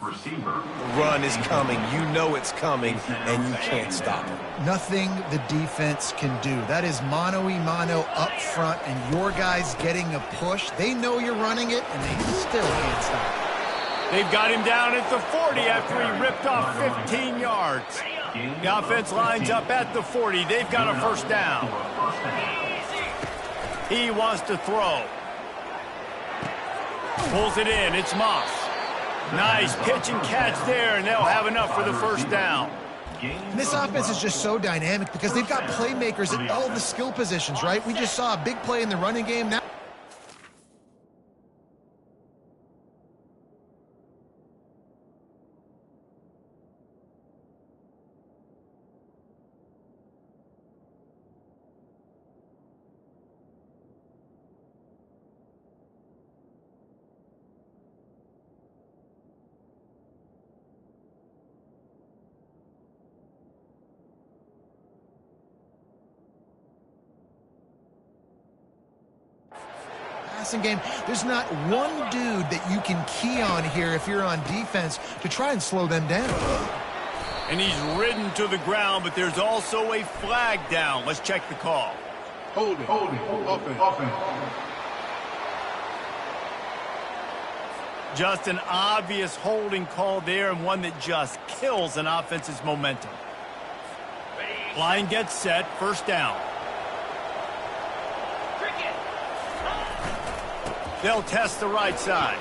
Receiver. The run is coming. You know it's coming, and you can't stop it. Nothing the defense can do. That is mano-a-mano up front, and your guys getting a push. They know you're running it, and they still can't stop it. They've got him down at the 40 after he ripped off 15 yards. The offense lines up at the 40. They've got a first down. He wants to throw. Pulls it in. It's Moss. Nice pitch and catch there, and they'll have enough for the first down. And this offense is just so dynamic because they've got playmakers at all the skill positions, right? We just saw a big play in the running game. Now game, there's not one dude that you can key on here if you're on defense to try and slow them down. And he's ridden to the ground, but there's also a flag down. Let's check the call. Hold it. Offense. Just an obvious holding call there, and one that just kills an offense's momentum. Line gets set, first down. They'll test the right side.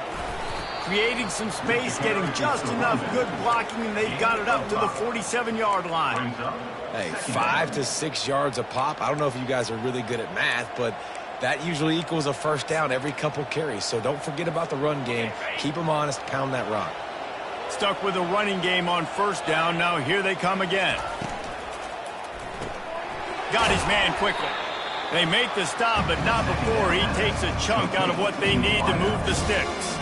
Creating some space, getting just enough good blocking, and they've got it up to the 47-yard line. Hey, 5 to 6 yards a pop. I don't know if you guys are really good at math, but that usually equals a first down every couple carries. So don't forget about the run game. Keep them honest, pound that rock. Stuck with a running game on first down. Now here they come again. Got his man quickly. They make the stop, but not before he takes a chunk out of what they need to move the sticks.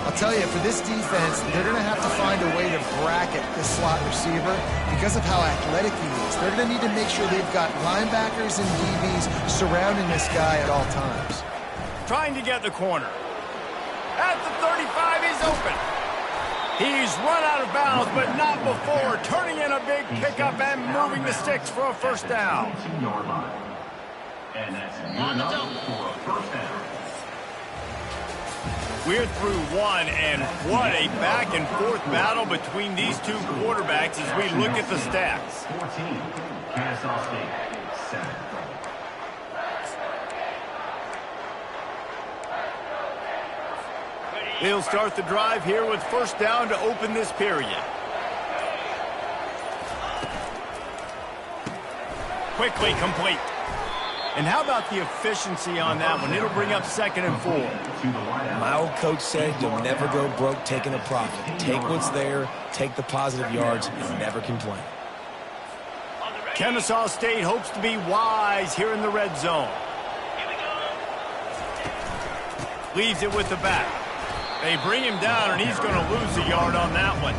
I'll tell you, for this defense, they're going to have to find a way to bracket this slot receiver because of how athletic he is. They're going to need to make sure they've got linebackers and DBs surrounding this guy at all times. Trying to get the corner. At the 35, he's open. He's run out of bounds, but not before turning in a big pickup and moving the sticks for a first down. And that's good enough for a first down. We're through one, and what a back-and-forth battle between these two quarterbacks as we look at the stats. 14, Kennesaw State, 7. They'll start the drive here with first down to open this period. Quickly complete. And how about the efficiency on that one? It'll bring up 2nd and 4. My old coach said you'll never go broke taking a profit. Take what's there, take the positive yards, and never complain. Kennesaw State hopes to be wise here in the red zone. Leaves it with the back. They bring him down, and he's going to lose a yard on that one.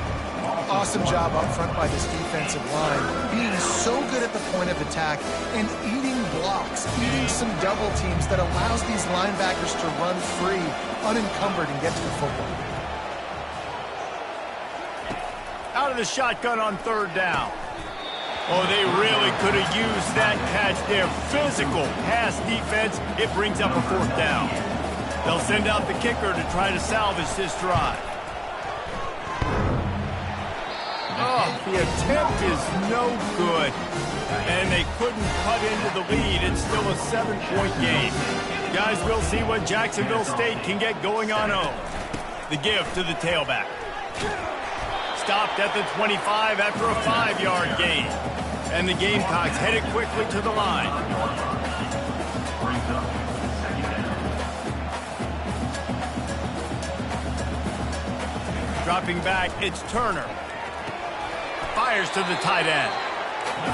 Awesome job up front by this defensive line, being so good at the point of attack and eating blocks, eating some double teams that allows these linebackers to run free, unencumbered, and get to the football. Out of the shotgun on third down. Oh, they really could have used that catch there. Physical pass defense. It brings up a fourth down. They'll send out the kicker to try to salvage this drive. Oh, the attempt is no good. And they couldn't cut into the lead. It's still a 7-point game. Guys, we'll see what Jacksonville State can get going on home. The give to the tailback. Stopped at the 25 after a 5-yard gain. And the Gamecocks headed quickly to the line. Dropping back, it's Turner. Fires to the tight end.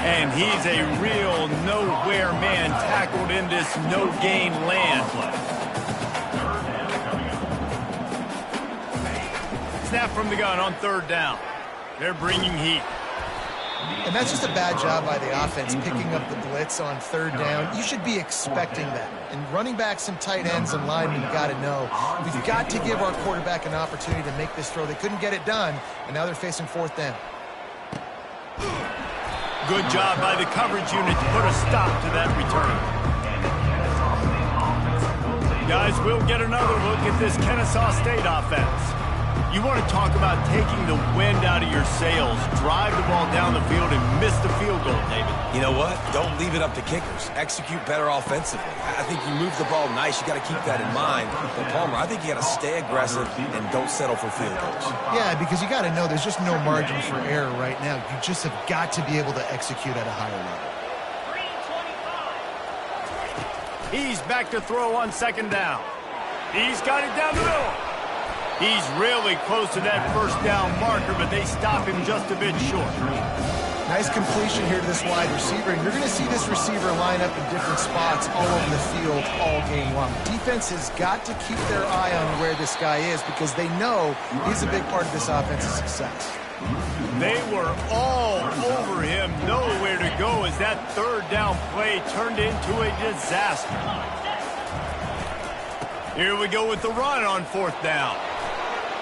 And he's a real nowhere man tackled in this no-gain land. Snap from the gun on third down. They're bringing heat. And that's just a bad job by the offense, picking up the blitz on third down. You should be expecting that. And running back, some tight ends and linemen got to know. We've got to give our quarterback an opportunity to make this throw. They couldn't get it done, and now they're facing fourth down. Good job by the coverage unit to put a stop to that return. Guys, we'll get another look at this Kennesaw State offense. You want to talk about taking the wind out of your sails, drive the ball down the field, and miss the field goal, David. You know what? Don't leave it up to kickers. Execute better offensively. I think you move the ball nice. You got to keep that in mind. But, Palmer, I think you got to stay aggressive and don't settle for field goals. Yeah, because you got to know there's just no margin for error right now. You just have got to be able to execute at a higher level. He's back to throw on second down. He's got it down the middle. He's really close to that first down marker, but they stop him just a bit short. Nice completion here to this wide receiver, and you're going to see this receiver line up in different spots all over the field all game long. Defense has got to keep their eye on where this guy is because they know he's a big part of this offense's success. They were all over him, nowhere to go as that third down play turned into a disaster. Here we go with the run on fourth down.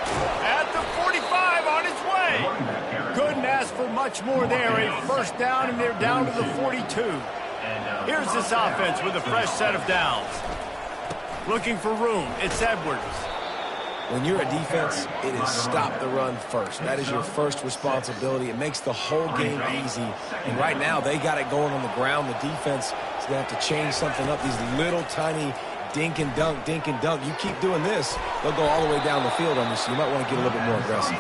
At the 45 on its way. Couldn't ask for much more there. A first down, and they're down to the 42. Here's this offense with a fresh set of downs. Looking for room. It's Edwards. When you're a defense, it is stop the run first. That is your first responsibility. It makes the whole game easy. And right now, they got it going on the ground. The defense is going to have to change something up. These little tiny dink and dunk, dink and dunk. You keep doing this, they'll go all the way down the field on you, so you might want to get a little bit more aggressive.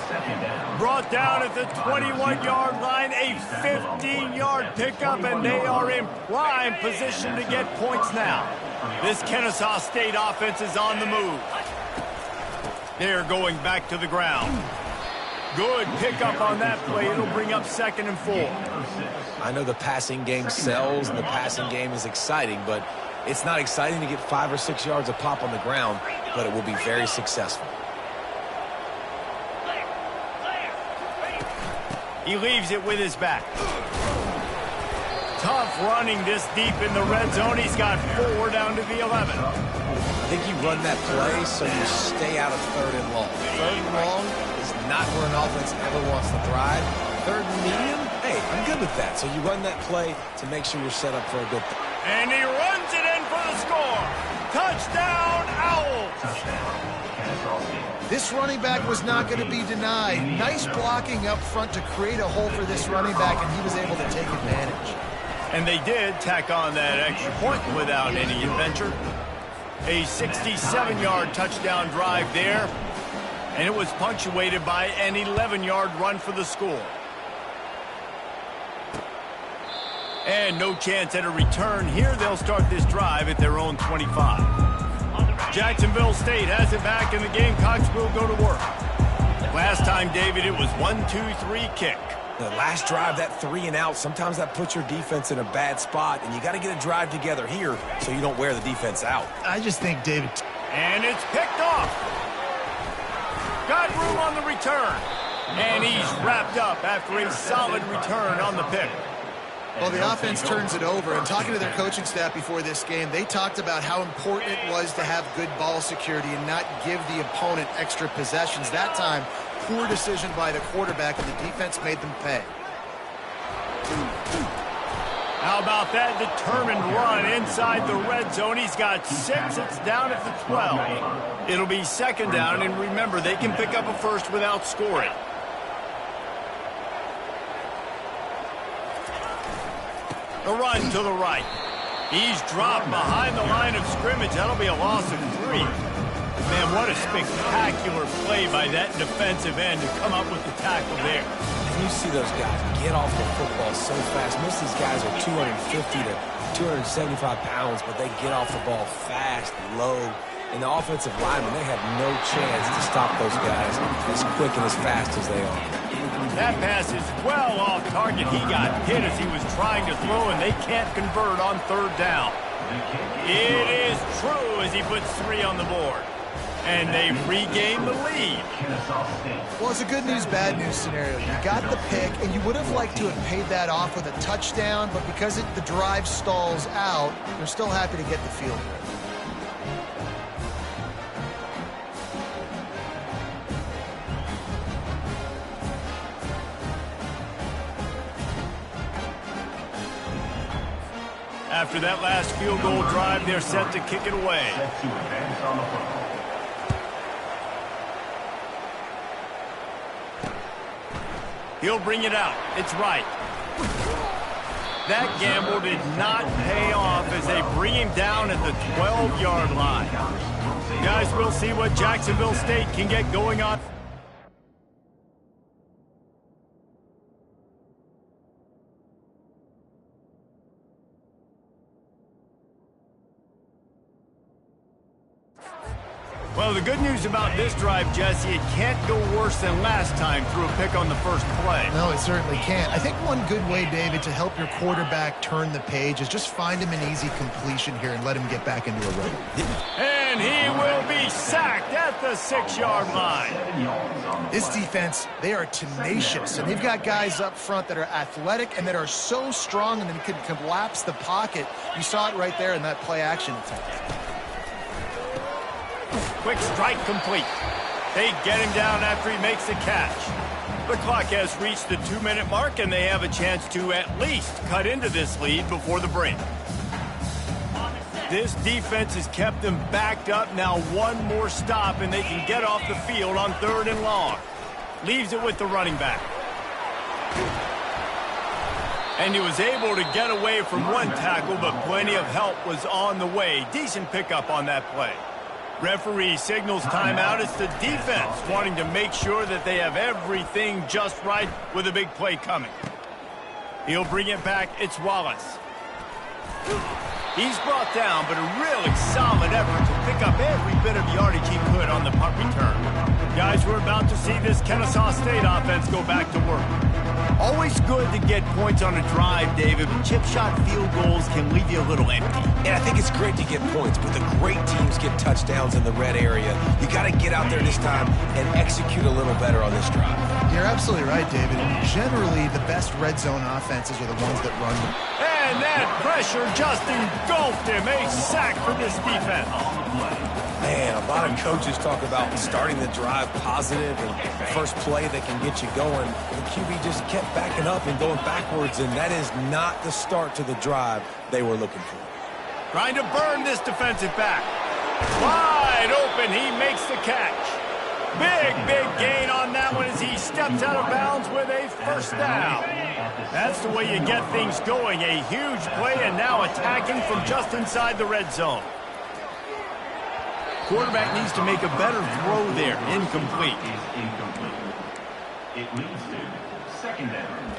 Brought down at the 21-yard line, a 15-yard pickup, and they are in prime position to get points now. This Kennesaw State offense is on the move. They're going back to the ground. Good pickup on that play. It'll bring up 2nd and 4. I know the passing game sells and the passing game is exciting, but it's not exciting to get 5 or 6 yards a pop on the ground, but it will be very successful. He leaves it with his back. Tough running this deep in the red zone. He's got 4 down to the 11. I think you run that play so you stay out of 3rd and long. 3rd and long is not where an offense ever wants to thrive. 3rd and medium, hey, I'm good with that. So you run that play to make sure you're set up for a good thing. And he runs it in for the score. Touchdown, Owls. This running back was not going to be denied. Nice blocking up front to create a hole for this running back, and he was able to take advantage. And they did tack on that extra point without any adventure. A 67-yard touchdown drive there, and it was punctuated by an 11-yard run for the score. And no chance at a return here. They'll start this drive at their own 25. Jacksonville State has it back, and the Gamecocks will go to work. Last time, David, it was 1-2-3 kick. The last drive, that 3 and out, sometimes that puts your defense in a bad spot, and you got to get a drive together here so you don't wear the defense out. I just think, David... And it's picked off. Got room on the return. And he's wrapped up after a solid return on the pick. Well, the offense turns it over, and talking to their coaching staff before this game, they talked about how important it was to have good ball security and not give the opponent extra possessions. That time, poor decision by the quarterback, and the defense made them pay. How about that determined run inside the red zone? He's got 6. It's down at the 12. It'll be 2nd down, and remember, they can pick up a first without scoring. The run to the right. He's dropped behind the line of scrimmage. That'll be a loss of 3. Man, what a spectacular play by that defensive end to come up with the tackle there. And you see those guys get off the football so fast. Most of these guys are 250 to 275 pounds, but they get off the ball fast, low. And the offensive linemen, they have no chance to stop those guys as quick and as fast as they are. That pass is well off target. He got hit as he was trying to throw, and they can't convert on 3rd down. It is true as he puts 3 on the board. And they regain the lead. Well, it's a good news, bad news scenario. You got the pick, and you would have liked to have paid that off with a touchdown, but because the drive stalls out, they're still happy to get the field goal. After that last field goal drive, they're set to kick it away. He'll bring it out. It's right. That gamble did not pay off as they bring him down at the 12-yard line. Guys, we'll see what Jacksonville State can get going on. Well, the good news about this drive, Jesse, it can't go worse than last time through a pick on the first play. No, it certainly can't. I think one good way, David, to help your quarterback turn the page is just find him an easy completion here and let him get back into a rhythm. And he will be sacked at the 6-yard line. This defense, they are tenacious, and they've got guys up front that are athletic and that are so strong and then can collapse the pocket. You saw it right there in that play-action attempt. Quick strike complete. They get him down after he makes the catch. The clock has reached the 2-minute mark, and they have a chance to at least cut into this lead before the break. This defense has kept them backed up. Now one more stop, and they can get off the field on 3rd and long. Leaves it with the running back. And he was able to get away from one tackle, but plenty of help was on the way. Decent pickup on that play. Referee signals timeout. It's the defense wanting to make sure that they have everything just right with a big play coming. He'll bring it back. It's Wallace. He's brought down, but a really solid effort to pick up every bit of yardage he could on the punt return. Guys, we're about to see this Kennesaw State offense go back to work. Always good to get points on a drive, David, but chip shot field goals can leave you a little empty. And I think it's great to get points, but the great teams get touchdowns in the red area. You got to get out there this time and execute a little better on this drive. You're absolutely right, David. Generally, the best red zone offenses are the ones that run. And that pressure just engulfed him. A sack for this defense. Man, a lot of coaches talk about starting the drive positive and the first play that can get you going. The QB just kept backing up and going backwards, and that is not the start to the drive they were looking for. Trying to burn this defensive back. Wide open, he makes the catch. Big gain on that one as he steps out of bounds with a first down. That's the way you get things going. A huge play and now attacking from just inside the red zone. Quarterback needs to make a better throw there. Incomplete. It leads to 2nd down.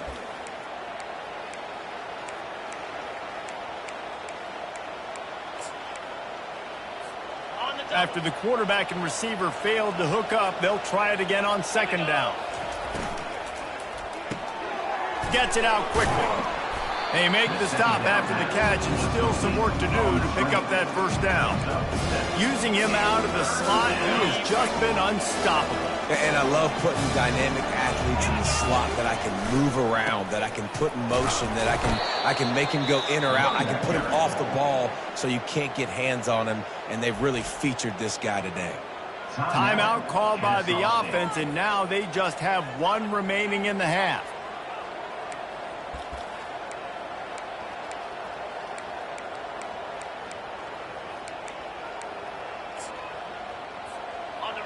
After the quarterback and receiver failed to hook up, they'll try it again on 2nd down. Gets it out quickly. They make the stop after the catch, and still some work to do to pick up that first down. Using him out of the slot, he has just been unstoppable. And I love putting dynamic athletes in the slot that I can move around, that I can put in motion, that I can make him go in or out. I can put him off the ball so you can't get hands on him, and they've really featured this guy today. Timeout called by the offense, and now they just have one remaining in the half.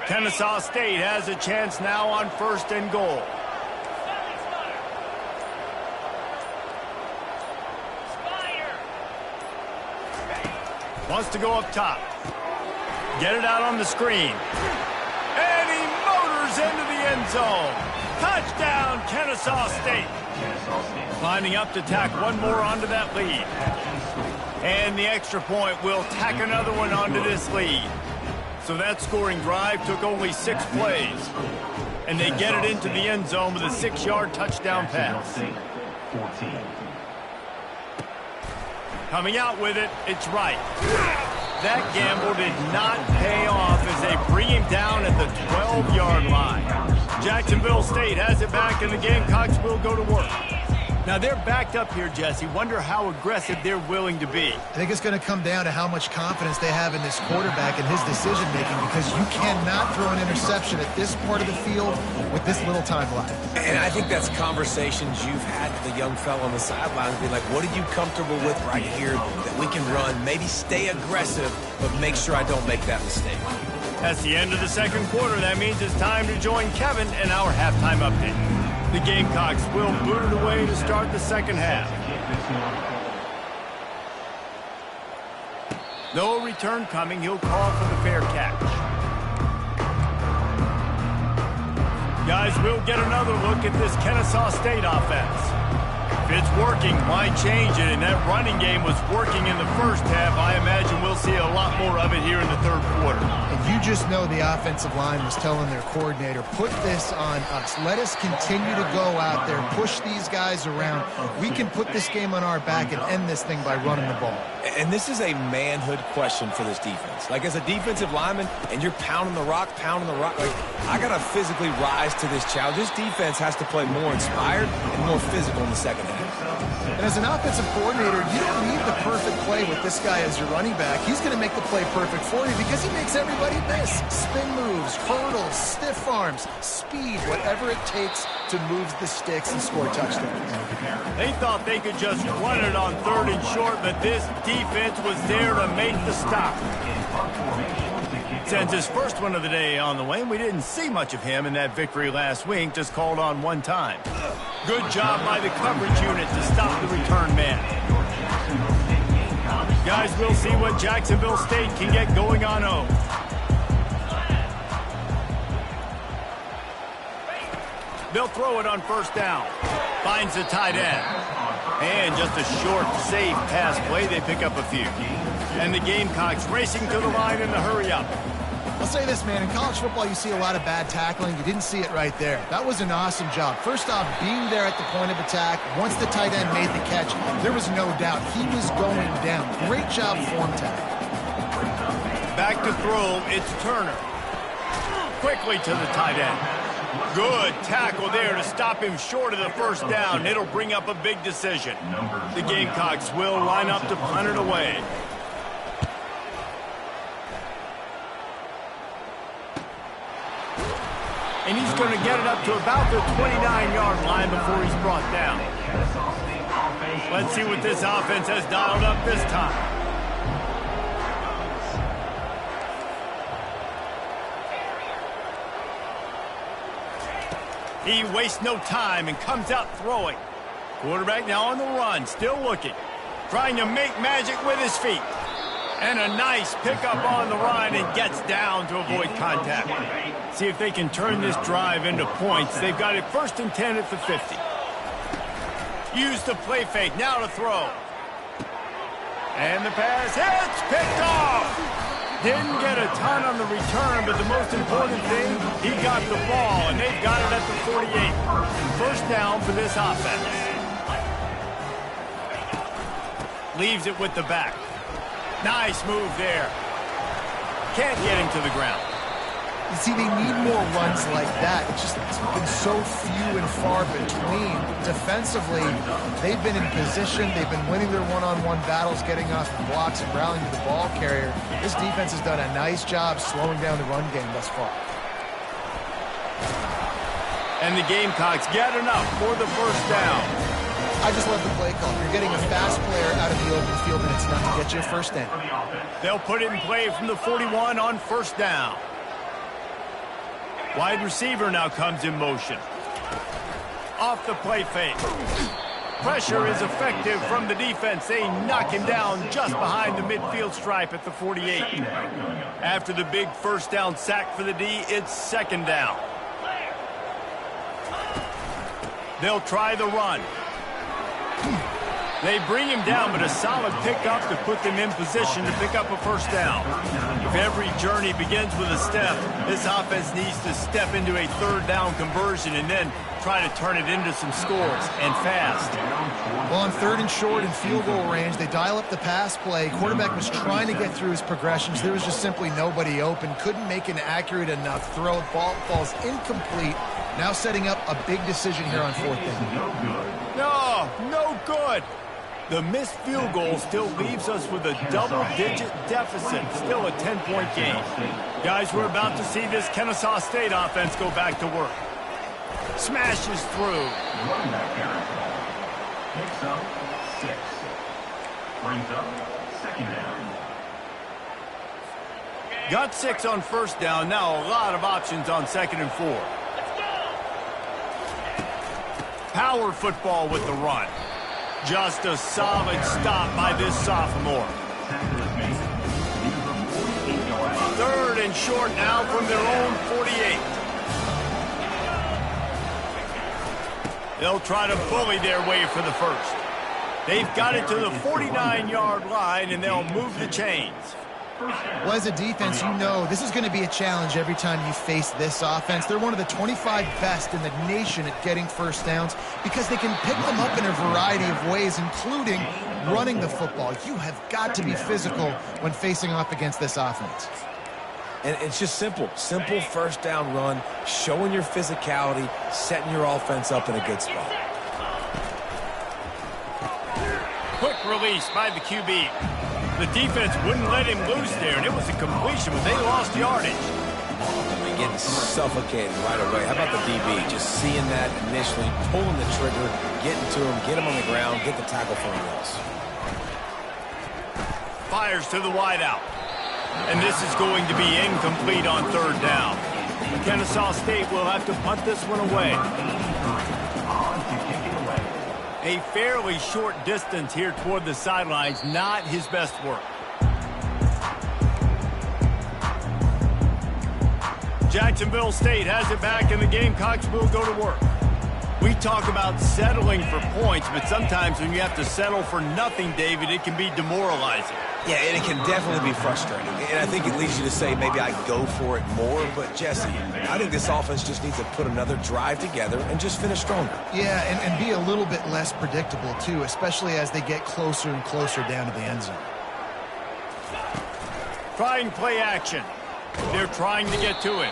Kennesaw State has a chance now on 1st and goal. Wants to go up top. Get it out on the screen. And he motors into the end zone. Touchdown, Kennesaw State. Lining up to tack one more onto that lead. And the extra point will tack another one onto this lead. So that scoring drive took only 6 plays. And they get it into the end zone with a 6-yard touchdown pass. 14. Coming out with it, it's right. That gamble did not pay off as they bring him down at the 12-yard line. Jacksonville State has it back, and the Gamecocks will go to work. Now, they're backed up here, Jesse. Wonder how aggressive they're willing to be. I think it's going to come down to how much confidence they have in this quarterback and his decision-making, because you cannot throw an interception at this part of the field with this little time left. And I think that's conversations you've had with the young fellow on the sidelines, being like, what are you comfortable with right here that we can run? Maybe stay aggressive, but make sure I don't make that mistake. That's the end of the second quarter. That means it's time to join Kevin and our halftime update. The Gamecocks will boot it away to start the second half. No return coming. He'll call for the fair catch. Guys, we'll get another look at this Kennesaw State offense. If it's working, why change it? And that running game was working in the first half. I imagine we'll see a lot more of it here in the third quarter. And you just know the offensive line was telling their coordinator, put this on us. Let us continue to go out there, push these guys around. We can put this game on our back and end this thing by running the ball. And this is a manhood question for this defense. Like, as a defensive lineman, and you're pounding the rock, like, I got to physically rise to this challenge. This defense has to play more inspired and more physical in the second half. And as an offensive coordinator, you don't need the perfect play with this guy as your running back. He's going to make the play perfect for you because he makes everybody miss. Spin moves, hurdles, stiff arms, speed, whatever it takes to move the sticks and score touchdowns. They thought they could just run it on third and short, but this defense was there to make the stop. Sends his first one of the day on the way, and we didn't see much of him in that victory last week, just called on one time. Good job by the coverage unit to stop the return man. Guys, we'll see what Jacksonville State can get going on O. They'll throw it on first down. Finds the tight end. And just a short, safe pass play. They pick up a few. And the Gamecocks racing to the line in a hurry-up. I'll say this, man. In college football, you see a lot of bad tackling. You didn't see it right there. That was an awesome job. First off, being there at the point of attack. Once the tight end made the catch, there was no doubt he was going down. Great job form tackle. Back to throw. It's Turner. Quickly to the tight end. Good tackle there to stop him short of the first down. It'll bring up a big decision. The Gamecocks will line up to punt it away. And he's going to get it up to about the 29-yard line before he's brought down. Let's see what this offense has dialed up this time. He wastes no time and comes out throwing. Quarterback now on the run, still looking. Trying to make magic with his feet. And a nice pickup on the run and gets down to avoid contact. See if they can turn this drive into points. They've got it 1st and 10 at the 50. Use the play fake, now to throw. And the pass hits, picked off. Didn't get a ton on the return, but the most important thing, he got the ball, and they've got it at the 48. First down for this offense. Leaves it with the back. Nice move there. Can't get him to the ground. You see, they need more runs like that. It's just been so few and far between. Defensively, they've been in position. They've been winning their one-on-one battles, getting off the blocks and rallying to the ball carrier. This defense has done a nice job slowing down the run game thus far. And the Gamecocks get enough for the first down. I just love the play call. You're getting a fast player out of the open field, and it's enough to get you a first down. They'll put it in play from the 41 on first down. Wide receiver now comes in motion. Off the play fake. Pressure is effective from the defense. They knock him down just behind the midfield stripe at the 48. After the big first down sack for the D, it's second down. They'll try the run. They bring him down, but a solid pickup to put them in position to pick up a first down. If every journey begins with a step, this offense needs to step into a third down conversion and then try to turn it into some scores, and fast. Well, on 3rd and short and field goal range, they dial up the pass play. Quarterback was trying to get through his progressions. There was just simply nobody open. Couldn't make an accurate enough throw. Ball falls incomplete. Now setting up a big decision here on 4th down. No good. The missed field goal still leaves us with a double-digit deficit. Still a 10-point game. Guys, we're about to see this Kennesaw State offense go back to work. Smashes through. Running back carry. Picks up 6. Brings up 2nd down. Got 6 on 1st down. Now a lot of options on 2nd and 4. Power football with the run. Just a solid stop by this sophomore. 3rd and short now from their own 48. They'll try to bully their way for the first. They've got it to the 49-yard line, and they'll move the chains. Well, as a defense, you know this is going to be a challenge every time you face this offense. They're one of the 25 best in the nation at getting first downs because they can pick them up in a variety of ways, including running the football. You have got to be physical when facing off against this offense. And it's just simple 1st down run, showing your physicality, setting your offense up in a good spot. Quick release by the QB. The defense wouldn't let him loose there, and it was a completion, but they lost yardage. Getting suffocated right away. How about the DB? Just seeing that initially, pulling the trigger, getting to him, get him on the ground, get the tackle for him else. Fires to the wideout. And this is going to be incomplete on 3rd down. Kennesaw State will have to punt this one away. A fairly short distance here toward the sidelines, not his best work. Jacksonville State has it back, and the Gamecocks will go to work. We talk about settling for points, but sometimes when you have to settle for nothing, David, it can be demoralizing. Yeah, and it can definitely be frustrating. And I think it leads you to say maybe I go for it more. But, Jesse, I think this offense just needs to put another drive together and just finish stronger. Yeah, and be a little bit less predictable, too, especially as they get closer and closer down to the end zone. Trying play action. They're trying to get to him.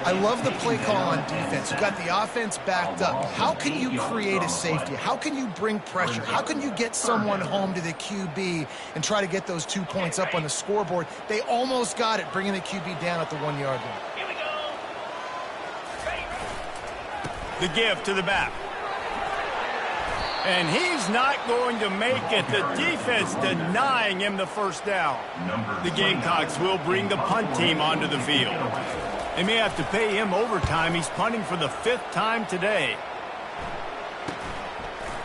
I love the play call on defense. You got the offense backed up. How can you create a safety? How can you bring pressure? How can you get someone home to the QB and try to get those 2 points up on the scoreboard? They almost got it, bringing the QB down at the 1-yard line. The give to the back. And he's not going to make it. The defense denying him the first down. The Gamecocks will bring the punt team onto the field. They may have to pay him overtime. He's punting for the 5th time today.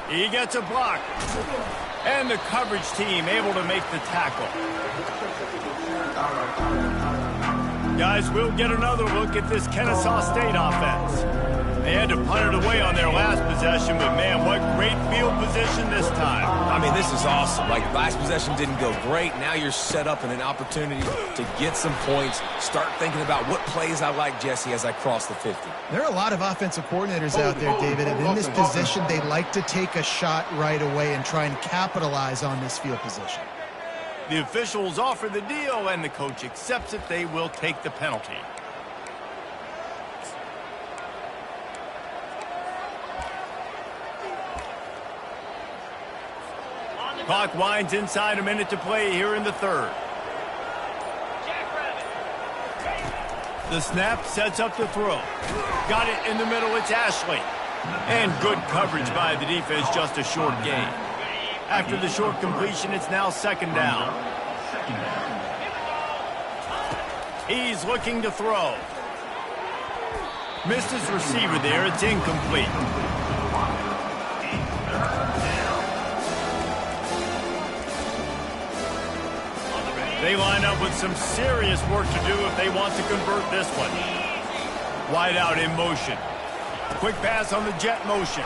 He gets a block. And the coverage team able to make the tackle. Guys, we'll get another look at this Kennesaw State offense. They had to punt it away on their last possession, but, man, what great field position this time. I mean, this is awesome. Like, last possession didn't go great. Now you're set up in an opportunity to get some points. Start thinking about what plays I like, Jesse, as I cross the 50. There are a lot of offensive coordinators out there, David, and in this position, they like to take a shot right away and try and capitalize on this field position. The officials offer the deal, and the coach accepts it. They will take the penalty. Clock winds inside, a minute to play here in the 3rd. The snap sets up the throw. Got it in the middle, it's Ashley. And good coverage by the defense, just a short gain. After the short completion, it's now 2nd down. He's looking to throw. Missed his receiver there, it's incomplete. They line up with some serious work to do if they want to convert this one. Wide out in motion. Quick pass on the jet motion.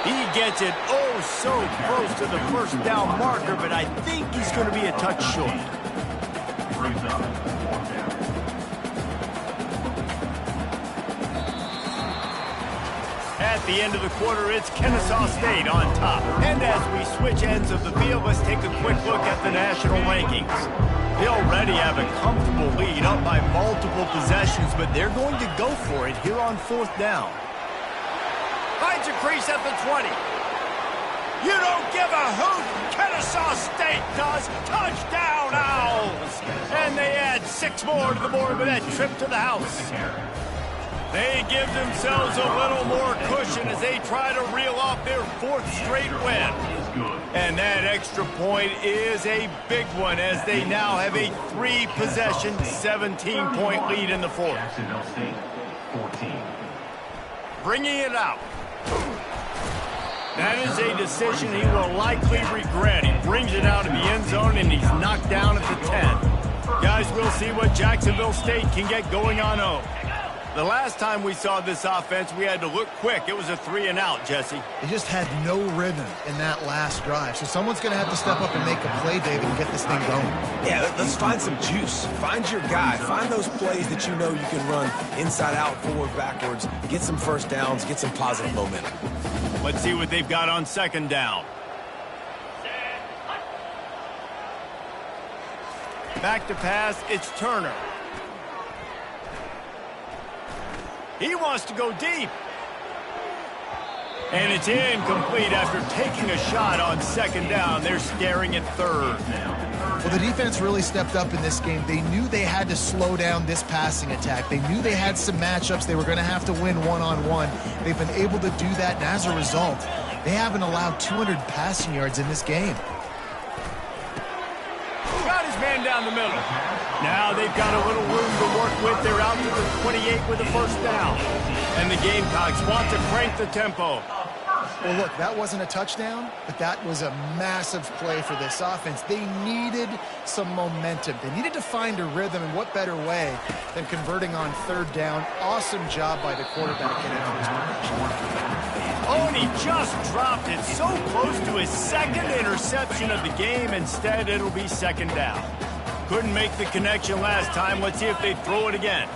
He gets it so close to the first down marker, but I think he's going to be a touch short. At the end of the quarter, it's Kennesaw State on top. And as we switch ends of the field, let's take a quick look at the national rankings. They already have a comfortable lead up by multiple possessions, but they're going to go for it here on 4th down. Finds a crease at the 20. You don't give a hoot. Kennesaw State does. Touchdown, Owls. And they add 6 more to the board with that trip to the house. They give themselves a little more cushion as they try to reel off their 4th straight win. And that extra point is a big one as they now have a 3-possession, 17-point lead in the 4th. Jacksonville State, 14. Bringing it out. That is a decision he will likely regret. He brings it out of the end zone, and he's knocked down at the 10. Guys, we'll see what Jacksonville State can get going on 0. The last time we saw this offense, we had to look quick. It was a 3-and-out, Jesse. They just had no rhythm in that last drive. So someone's going to have to step up and make a play, David, and get this thing going. Yeah, let's find some juice. Find your guy. Find those plays that you know you can run inside out, forward, backwards. Get some first downs. Get some positive momentum. Let's see what they've got on 2nd down. Back to pass, it's Turner. He wants to go deep. And it's incomplete after taking a shot on 2nd down. They're staring at 3rd. Well, the defense really stepped up in this game. They knew they had to slow down this passing attack. They knew they had some matchups they were going to have to win one-on-one. They've been able to do that, and as a result, they haven't allowed 200 passing yards in this game. Got his man down the middle. Now they've got a little room to work with. They're out to the 28 with the 1st down. And the Gamecocks want to crank the tempo. Well, look, that wasn't a touchdown, but that was a massive play for this offense. They needed some momentum. They needed to find a rhythm, and what better way than converting on 3rd down. Awesome job by the quarterback getting into this position. Oh, and he just dropped it so close to his 2nd interception of the game. Instead, it'll be 2nd down. Couldn't make the connection last time. Let's see if they throw it again.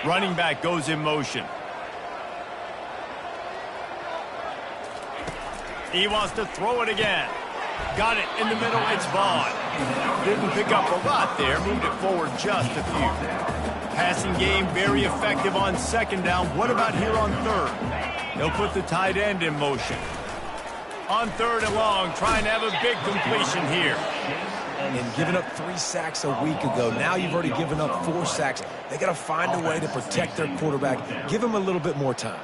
Running back goes in motion. He wants to throw it again. Got it in the middle. It's Vaughn. Didn't pick up a lot there. Moved it forward just a few. Passing game very effective on 2nd down. What about here on 3rd? They'll put the tight end in motion. On 3rd and long, trying to have a big completion here. And giving up 3 sacks a week ago. Now you've already given up 4 sacks. They got to find a way to protect their quarterback. Give him a little bit more time.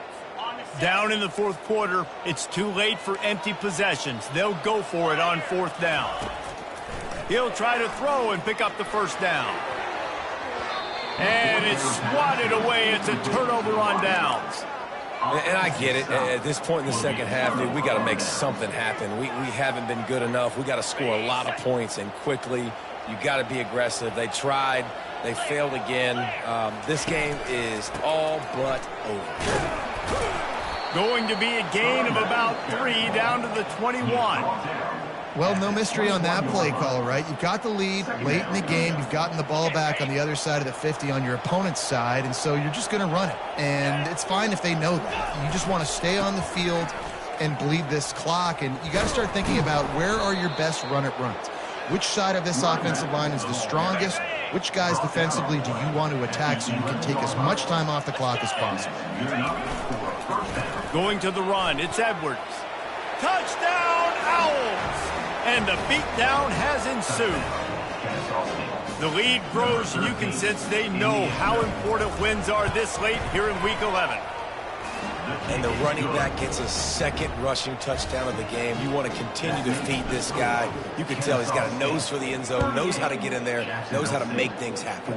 Down in the 4th quarter, it's too late for empty possessions. They'll go for it on 4th down. He'll try to throw and pick up the 1st down. And it's swatted away. It's a turnover on downs. And I get it. At this point in the 2nd half, dude, we got to make something happen. We haven't been good enough. We got to score a lot of points and quickly. You got to be aggressive. They tried. They failed again. This game is all but over. Going to be a gain of about 3 down to the 21. Well, no mystery on that play call, right? You've got the lead late in the game. You've gotten the ball back on the other side of the 50 on your opponent's side, and so you're just going to run it. And it's fine if they know that. You just want to stay on the field and bleed this clock, and you got to start thinking about where are your best run-it runs. Which side of this offensive line is the strongest? Which guys defensively do you want to attack so you can take as much time off the clock as possible? Going to the run, it's Edwards. Touchdown, Owls! And the beatdown has ensued. The lead grows, and you can sense they know how important wins are this late here in Week 11. And the running back gets his 2nd rushing touchdown of the game. You want to continue to feed this guy. You can tell he's got a nose for the end zone, knows how to get in there, knows how to make things happen.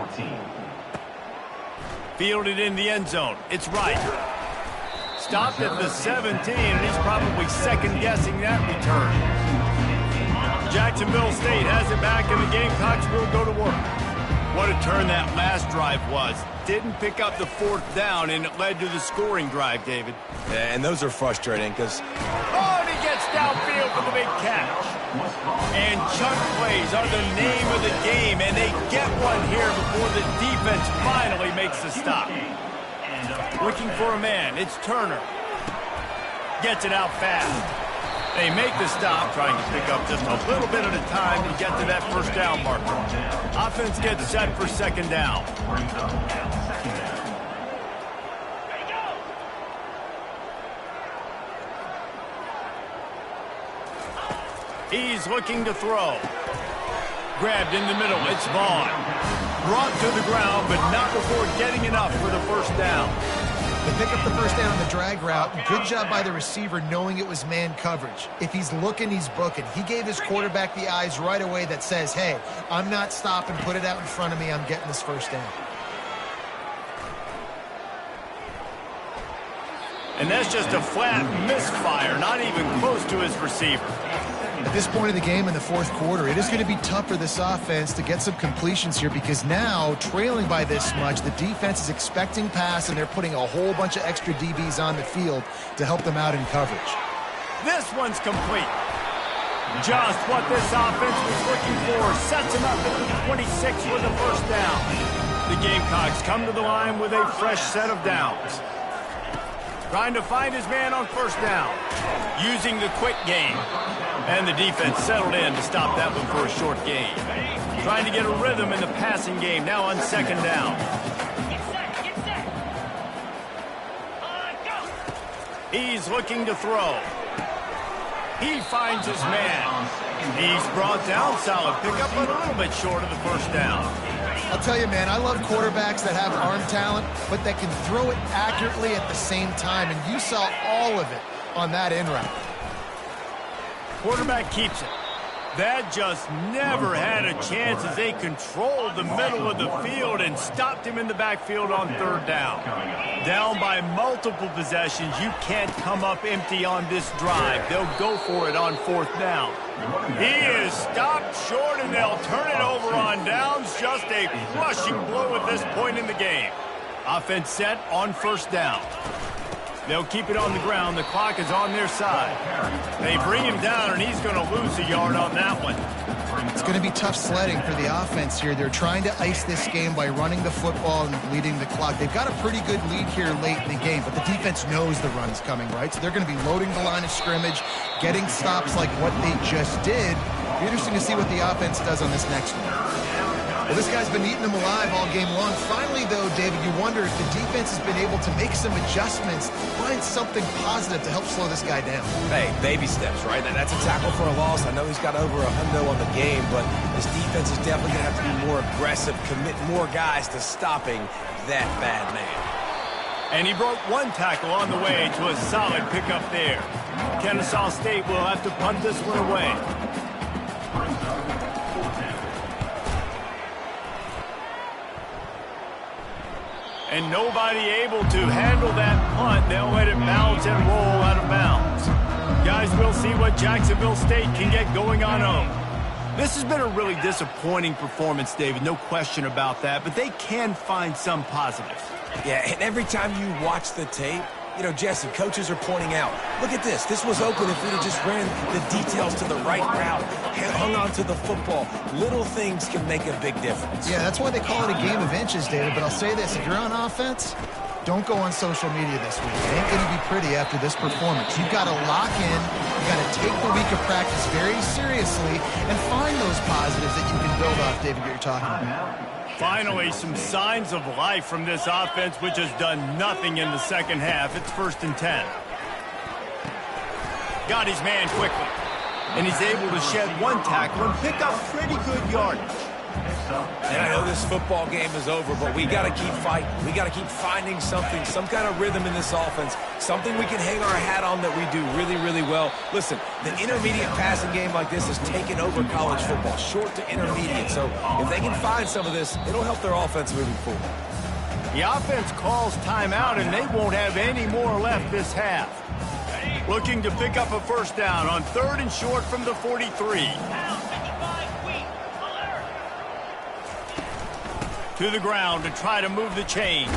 Fielded in the end zone. It's right. Stopped at the 17, and he's probably second-guessing that return. Jacksonville State has it back, and the Gamecocks will go to work. What a turn that last drive was. Didn't pick up the 4th down, and it led to the scoring drive, David. Yeah, and those are frustrating because... Oh, and he gets downfield for the big catch. And chunk plays are the name of the game, and they get one here before the defense finally makes the stop. Looking for a man. It's Turner. Gets it out fast. They make the stop, trying to pick up just a little bit at a time to get to that first down marker. Offense gets set for second down. He's looking to throw. Grabbed in the middle. It's Vaughn. Brought to the ground, but not before getting enough for the first down. They pick up the first down on the drag route. Good job by the receiver knowing it was man coverage. If he's looking, he's booking. He gave his quarterback the eyes right away that says, hey, I'm not stopping. Put it out in front of me. I'm getting this first down. And that's just a flat misfire, not even close to his receiver. At this point of the game in the fourth quarter, it is going to be tough for this offense to get some completions here because now, trailing by this much, the defense is expecting pass and they're putting a whole bunch of extra DBs on the field to help them out in coverage. This one's complete. Just what this offense was looking for. Sets him up at the 26 with a first down. The Gamecocks come to the line with a fresh set of downs. Trying to find his man on first down. Using the quick game. And the defense settled in to stop that one for a short gain. Trying to get a rhythm in the passing game, now on second down. He's looking to throw. He finds his man. He's brought down, solid pickup, but a little bit short of the first down. I'll tell you, man, I love quarterbacks that have arm talent, but that can throw it accurately at the same time, and you saw all of it on that in route. Quarterback keeps it. That just never had a chance as they controlled the middle of the field and stopped him in the backfield on third down. Down by multiple possessions, you can't come up empty on this drive. They'll go for it on fourth down. He is stopped short, and they'll turn it over on downs. Just a crushing blow at this point in the game. Offense set on first down. They'll keep it on the ground. The clock is on their side. They bring him down, and he's going to lose a yard on that one. It's going to be tough sledding for the offense here. They're trying to ice this game by running the football and bleeding the clock. They've got a pretty good lead here late in the game, but the defense knows the run's coming, right? So they're going to be loading the line of scrimmage, getting stops like what they just did. It'll be interesting to see what the offense does on this next one. Well, this guy's been eating them alive all game long. Finally, though, David, you wonder if the defense has been able to make some adjustments, find something positive to help slow this guy down. Hey, baby steps, right? That's a tackle for a loss. I know he's got over 100 on the game, but this defense is definitely going to have to be more aggressive, commit more guys to stopping that bad man. And he broke one tackle on the way to a solid pickup there. Kennesaw State will have to punt this one away. And nobody able to handle that punt. They'll let it bounce and roll out of bounds. Guys, we'll see what Jacksonville State can get going on home. This has been a really disappointing performance, David. No question about that. But they can find some positives. Yeah, and every time you watch the tape, you know, Jesse, coaches are pointing out, look at this. This was open if we'd have just ran the details to the right route, hung on to the football. Little things can make a big difference. Yeah, that's why they call it a game of inches, David. But I'll say this, if you're on offense, don't go on social media this week. It ain't going to be pretty after this performance. You've got to lock in. You've got to take the week of practice very seriously and find those positives that you can build off, David, that you're talking about. Finally, some signs of life from this offense, which has done nothing in the second half. It's 1st and 10. Got his man quickly. And he's able to shed one tackle and pick up pretty good yardage. And I know this football game is over, but we got to keep fighting. We got to keep finding something, some kind of rhythm in this offense, something we can hang our hat on that we do really, really well. Listen, the intermediate passing game like this has taken over college football, short to intermediate. So if they can find some of this, it'll help their offense moving forward. The offense calls timeout, and they won't have any more left this half. Looking to pick up a first down on 3rd and short from the 43. To the ground to try to move the chain.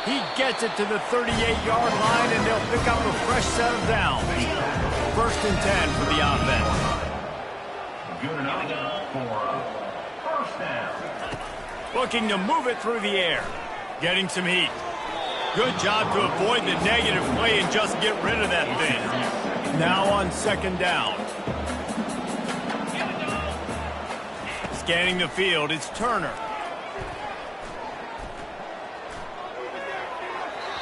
He gets it to the 38-yard line, and they'll pick up a fresh set of downs. 1st and 10 for the offense. Good enough for a first down. Looking to move it through the air. Getting some heat. Good job to avoid the negative play and just get rid of that thing. Now on second down. Scanning the field, it's Turner.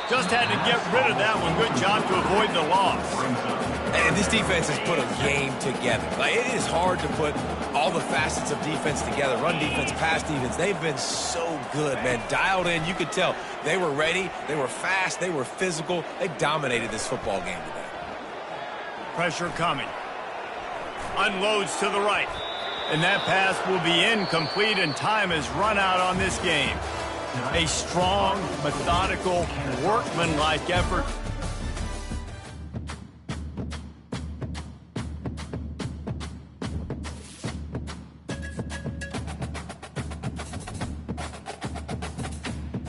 Just had to get rid of that one. Good job to avoid the loss. And this defense has put a game together. Like, it is hard to put all the facets of defense together. Run defense, pass defense. They've been so good, man. Dialed in. You could tell they were ready. They were fast. They were physical. They dominated this football game today. Pressure coming. Unloads to the right. And that pass will be incomplete, and time has run out on this game. A strong, methodical, workmanlike effort